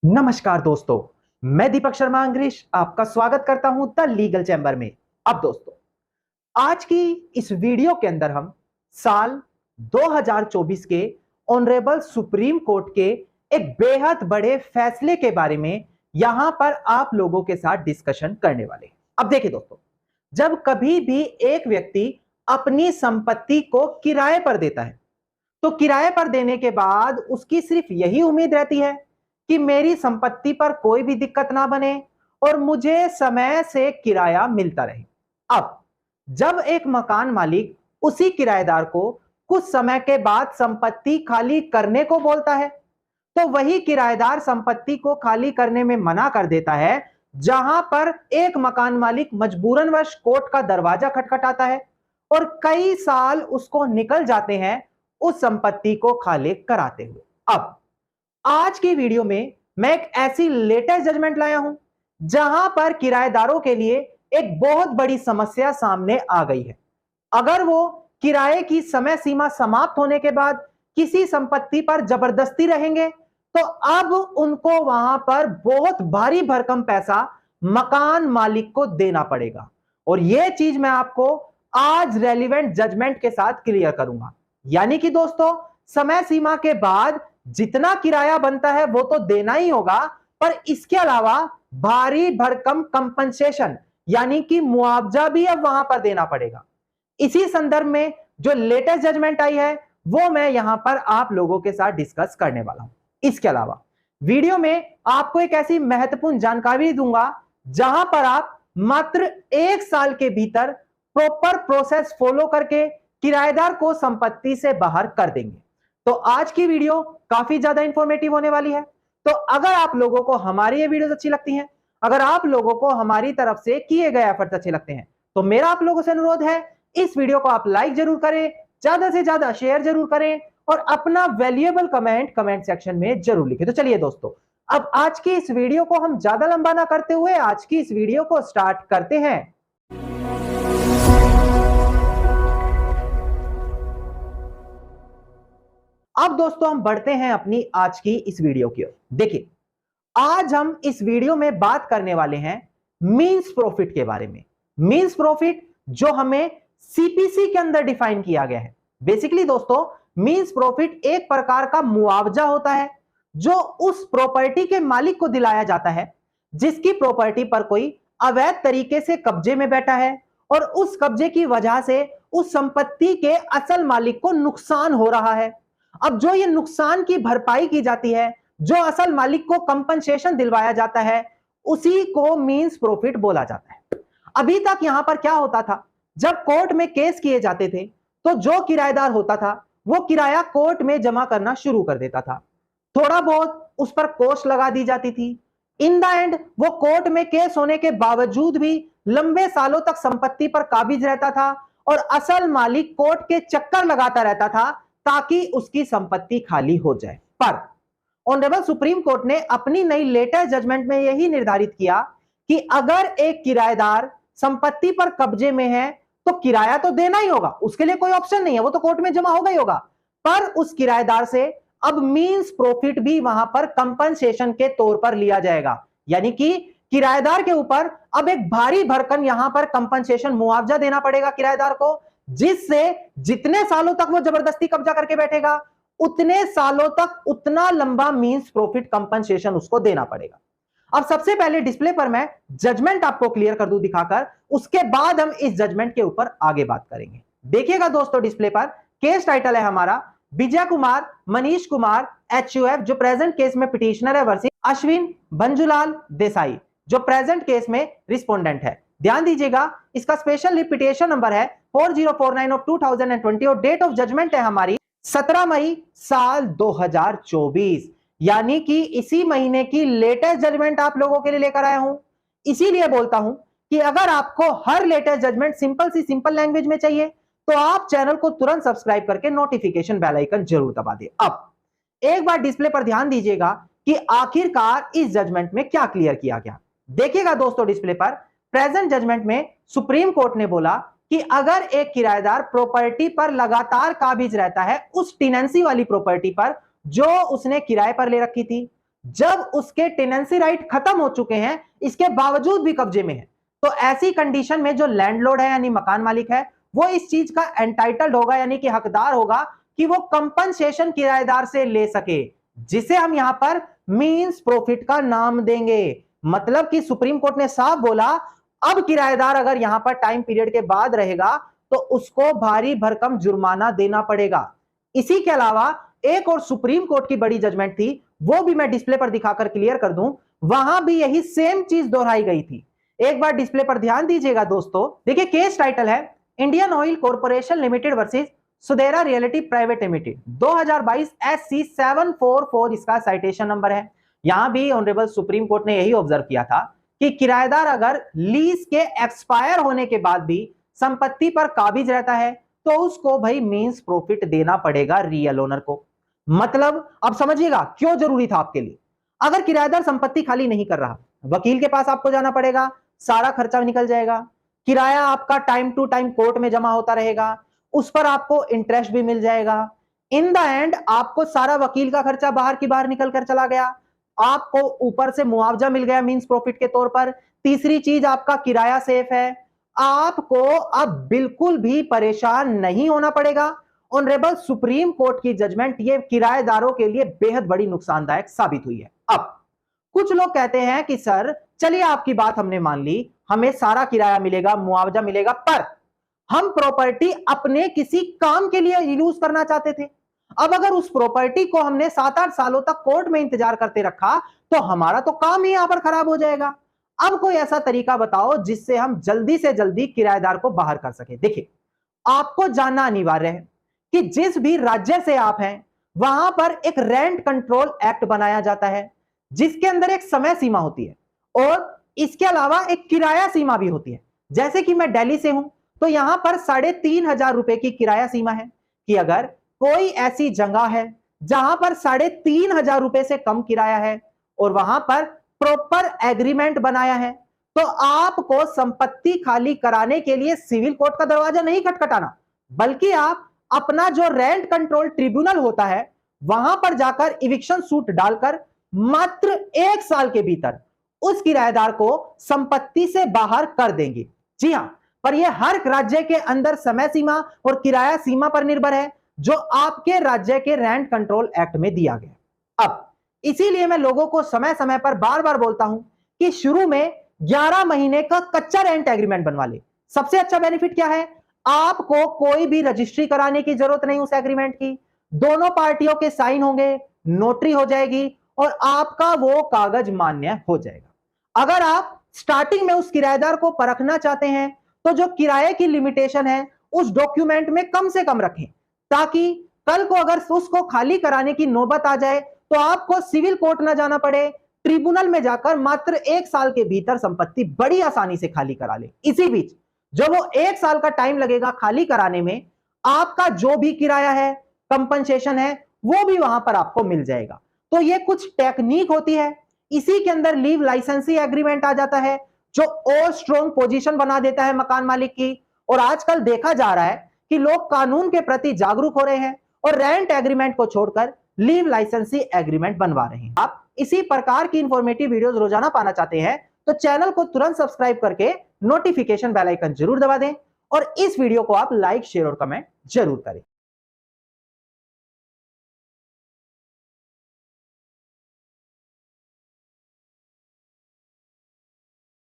नमस्कार दोस्तों, मैं दीपक शर्मा अंग्रेश आपका स्वागत करता हूं द लीगल चैम्बर में। अब दोस्तों, आज की इस वीडियो के अंदर हम साल 2024 के ऑनरेबल सुप्रीम कोर्ट के एक बेहद बड़े फैसले के बारे में यहां पर आप लोगों के साथ डिस्कशन करने वाले हैं। अब देखिए दोस्तों, जब कभी भी एक व्यक्ति अपनी संपत्ति को किराए पर देता है तो किराए पर देने के बाद उसकी सिर्फ यही उम्मीद रहती है कि मेरी संपत्ति पर कोई भी दिक्कत ना बने और मुझे समय से किराया मिलता रहे। अब जब एक मकान मालिक उसी किराएदार को कुछ समय के बाद संपत्ति खाली करने को बोलता है तो वही किराएदार संपत्ति को खाली करने में मना कर देता है, जहां पर एक मकान मालिक मजबूरनवश कोर्ट का दरवाजा खटखटाता है और कई साल उसको निकल जाते हैं उस संपत्ति को खाली कराते हुए। अब आज की वीडियो में मैं एक ऐसी लेटेस्ट जजमेंट लाया हूं जहां पर किराएदारों के लिए एक बहुत बड़ी समस्या सामने आ गई है। अगर वो किराए की समय सीमा समाप्त होने के बाद किसी संपत्ति पर जबरदस्ती रहेंगे तो अब उनको वहां पर बहुत भारी भरकम पैसा मकान मालिक को देना पड़ेगा और यह चीज मैं आपको आज रेलिवेंट जजमेंट के साथ क्लियर करूंगा। यानी कि दोस्तों, समय सीमा के बाद जितना किराया बनता है वो तो देना ही होगा, पर इसके अलावा भारी भरकम कंपनसेशन यानी कि मुआवजा भी अब वहां पर देना पड़ेगा। इसी संदर्भ में जो लेटेस्ट जजमेंट आई है वो मैं यहां पर आप लोगों के साथ डिस्कस करने वाला हूं। इसके अलावा वीडियो में आपको एक ऐसी महत्वपूर्ण जानकारी दूंगा जहां पर आप मात्र 1 साल के भीतर प्रॉपर प्रोसेस फॉलो करके किराएदार को संपत्ति से बाहर कर देंगे। तो आज की वीडियो काफी ज्यादा इंफॉर्मेटिव होने वाली है। तो अगर आप लोगों को हमारी ये वीडियोस अच्छी लगती हैं, अगर आप लोगों को हमारी तरफ से किए गए एफर्ट्स अच्छे लगते हैं, तो मेरा आप लोगों से अनुरोध है इस वीडियो को आप लाइक जरूर करें, ज्यादा से ज्यादा शेयर जरूर करें और अपना वैल्यूएबल कमेंट सेक्शन में जरूर लिखें। तो चलिए दोस्तों, अब आज की इस वीडियो को हम ज्यादा लंबा ना करते हुए आज की इस वीडियो को स्टार्ट करते हैं। अब दोस्तों, हम बढ़ते हैं अपनी आज की इस वीडियो की ओर। देखिए, आज हम इस वीडियो में बात करने वाले हैं मींस प्रॉफिट के बारे में। मींस प्रॉफिट जो हमें सीपीसी के अंदर डिफाइन किया गया है। बेसिकली दोस्तों, मींस प्रॉफिट एक प्रकार का मुआवजा होता है जो उस प्रॉपर्टी के मालिक को दिलाया जाता है जिसकी प्रॉपर्टी पर कोई अवैध तरीके से कब्जे में बैठा है और उस कब्जे की वजह से उस संपत्ति के असल मालिक को नुकसान हो रहा है। अब जो ये नुकसान की भरपाई की जाती है, जो असल मालिक को कंपनसेशन दिलवाया जाता है, उसी को मींस प्रॉफिट बोला जाता है। अभी तक यहां पर क्या होता था, जब कोर्ट में केस किए जाते थे तो जो किराएदार होता था वो किराया कोर्ट में जमा करना शुरू कर देता था। थोड़ा बहुत उस पर कॉस्ट लगा दी जाती थी। इन द एंड वो कोर्ट में केस होने के बावजूद भी लंबे सालों तक संपत्ति पर काबिज रहता था और असल मालिक कोर्ट के चक्कर लगाता रहता था ताकि उसकी संपत्ति खाली हो जाए। पर ऑनरेबल सुप्रीम कोर्ट ने अपनी नई लेटेस्ट जजमेंट में यही निर्धारित किया कि अगर एक किराएदार संपत्ति पर कब्जे में है तो किराया तो देना ही होगा, उसके लिए कोई ऑप्शन नहीं है, वो तो कोर्ट में जमा होगा ही होगा। पर उस किराएदार से अब मींस प्रॉफिट भी वहां पर कंपनसेशन के तौर पर लिया जाएगा। यानी कि किराएदार के ऊपर अब एक भारी भरकम यहां पर कंपनसेशन मुआवजा देना पड़ेगा किराएदार को, जिससे जितने सालों तक वो जबरदस्ती कब्जा करके बैठेगा उतने सालों तक उतना लंबा मींस प्रॉफिट कंपनसेशन उसको देना पड़ेगा। अब सबसे पहले डिस्प्ले पर मैं जजमेंट आपको क्लियर कर दूं दिखाकर, उसके बाद हम इस जजमेंट के ऊपर आगे बात करेंगे। देखिएगा दोस्तों, डिस्प्ले पर केस टाइटल है हमारा विजय कुमार मनीष कुमार एचयूएफ, जो प्रेजेंट केस में पिटिशनर है, वर्सेस अश्विन भंजूलाल देसाई जो प्रेजेंट केस में रिस्पोंडेंट है। ध्यान दीजिएगा, इसका स्पेशल लिपिटेशन नंबर है 4049 ऑफ 2020 और डेट ऑफ जजमेंट है हमारी 17 मई साल 2024। यानी कि इसी महीने की लेटेस्ट जजमेंट आप लोगों के लिए लेकर आया हूं। इसीलिए बोलता हूं कि अगर आपको हर लेटेस्ट जजमेंट सिंपल लैंग्वेज में चाहिए तो आप चैनल को तुरंत सब्सक्राइब करके नोटिफिकेशन बेल आइकन जरूर दबा दें। अब एक बार डिस्प्ले पर ध्यान दीजिएगा कि आखिरकार इस जजमेंट में क्या क्लियर किया गया। देखिएगा दोस्तों, डिस्प्ले पर प्रेजेंट जजमेंट में सुप्रीम कोर्ट ने बोला कि अगर एक किराएदार प्रॉपर्टी पर लगातार काबिज रहता है, उस टेनेंसी वाली प्रॉपर्टी पर जो उसने किराए पर ले रखी थी, जब उसके टेनेंसी राइट खत्म हो चुके हैं, इसके बावजूद भी कब्जे में है, तो ऐसी कंडीशन में जो लैंडलॉर्ड है यानी मकान मालिक है, वो इस चीज का एंटाइटल्ड होगा यानी कि हकदार होगा कि वो कंपनसेशन किराएदार से ले सके, जिसे हम यहां पर मींस प्रॉफिट का नाम देंगे। मतलब कि सुप्रीम कोर्ट ने साफ बोला, अब किराएदार अगर यहां पर टाइम पीरियड के बाद रहेगा तो उसको भारी भरकम जुर्माना देना पड़ेगा। इसी के अलावा एक और सुप्रीम कोर्ट की बड़ी जजमेंट थी, वो भी मैं डिस्प्ले पर दिखाकर क्लियर कर दूं, वहां भी यही सेम चीज दोहराई गई थी। एक बार डिस्प्ले पर ध्यान दीजिएगा दोस्तों। देखिए केस टाइटल है Indian Oil Corporation Limited versus Sudera realty private limited 2022 SC 744 इसका साइटेशन नंबर है। यहां भी ऑनरेबल सुप्रीम कोर्ट ने यही ऑब्जर्व किया था कि किराएदार अगर लीज के एक्सपायर होने के बाद भी संपत्ति पर काबिज रहता है तो उसको भाई मींस प्रॉफिट देना पड़ेगा रियल ओनर को। मतलब अब समझिएगा क्यों जरूरी था आपके लिए। अगर किराएदार संपत्ति खाली नहीं कर रहा, वकील के पास आपको जाना पड़ेगा, सारा खर्चा निकल जाएगा, किराया आपका टाइम टू टाइम कोर्ट में जमा होता रहेगा, उस पर आपको इंटरेस्ट भी मिल जाएगा। इन द एंड आपको सारा वकील का खर्चा बाहर की बाहर निकल कर चला गया, आपको ऊपर से मुआवजा मिल गया मींस प्रॉफिट के तौर पर। तीसरी चीज आपका किराया सेफ है, आपको अब बिल्कुल भी परेशान नहीं होना पड़ेगा। ऑनरेबल सुप्रीम कोर्ट की जजमेंट ये किराएदारों के लिए बेहद बड़ी नुकसानदायक साबित हुई है। अब कुछ लोग कहते हैं कि सर चलिए आपकी बात हमने मान ली, हमें सारा किराया मिलेगा, मुआवजा मिलेगा, पर हम प्रॉपर्टी अपने किसी काम के लिए यूज करना चाहते थे। अब अगर उस प्रॉपर्टी को हमने 7-8 सालों तक कोर्ट में इंतजार करते रखा तो हमारा तो काम ही यहां पर खराब हो जाएगा। अब कोई ऐसा तरीका बताओ जिससे हम जल्दी से जल्दी किराएदार को बाहर कर सके। देखिए आपको जानना अनिवार्य है कि जिस भी राज्य से आप हैं वहां पर एक रेंट कंट्रोल एक्ट बनाया जाता है, जिसके अंदर एक समय सीमा होती है और इसके अलावा एक किराया सीमा भी होती है। जैसे कि मैं दिल्ली से हूं तो यहां पर 3,500 रुपए की किराया सीमा है कि अगर कोई ऐसी जगह है जहां पर 3,500 रुपए से कम किराया है और वहां पर प्रॉपर एग्रीमेंट बनाया है तो आपको संपत्ति खाली कराने के लिए सिविल कोर्ट का दरवाजा नहीं खटखटाना, बल्कि आप अपना जो रेंट कंट्रोल ट्रिब्यूनल होता है वहां पर जाकर इविक्शन सूट डालकर मात्र 1 साल के भीतर उस किराएदार को संपत्ति से बाहर कर देंगे। जी हां, पर यह हर राज्य के अंदर समय सीमा और किराया सीमा पर निर्भर है जो आपके राज्य के रेंट कंट्रोल एक्ट में दिया गया। अब इसीलिए मैं लोगों को समय समय पर बार बार बोलता हूं कि शुरू में 11 महीने का कच्चा रेंट एग्रीमेंट बनवा ले। सबसे अच्छा बेनिफिट क्या है, आपको कोई भी रजिस्ट्री कराने की जरूरत नहीं उस एग्रीमेंट की, दोनों पार्टियों के साइन होंगे, नोटरी हो जाएगी और आपका वो कागज मान्य हो जाएगा। अगर आप स्टार्टिंग में उस किराएदार को परखना चाहते हैं तो जो किराए की लिमिटेशन है उस डॉक्यूमेंट में कम से कम रखें, ताकि कल को अगर उसको खाली कराने की नौबत आ जाए तो आपको सिविल कोर्ट ना जाना पड़े, ट्रिब्यूनल में जाकर मात्र 1 साल के भीतर संपत्ति बड़ी आसानी से खाली करा ले। इसी बीच जो वो 1 साल का टाइम लगेगा खाली कराने में, आपका जो भी किराया है, कंपनसेशन है, वो भी वहां पर आपको मिल जाएगा। तो ये कुछ टेक्निक होती है। इसी के अंदर लीव लाइसेंसी एग्रीमेंट आ जाता है जो और स्ट्रॉन्ग पोजीशन बना देता है मकान मालिक की। और आजकल देखा जा रहा है कि लोग कानून के प्रति जागरूक हो रहे हैं और रेंट एग्रीमेंट को छोड़कर लीव लाइसेंसी एग्रीमेंट बनवा रहे हैं। आप इसी प्रकार की इंफॉर्मेटिव वीडियोस रोजाना पाना चाहते हैं तो चैनल को तुरंत सब्सक्राइब करके नोटिफिकेशन बेल आइकन जरूर दबा दें और इस वीडियो को आप लाइक, शेयर और कमेंट जरूर करें।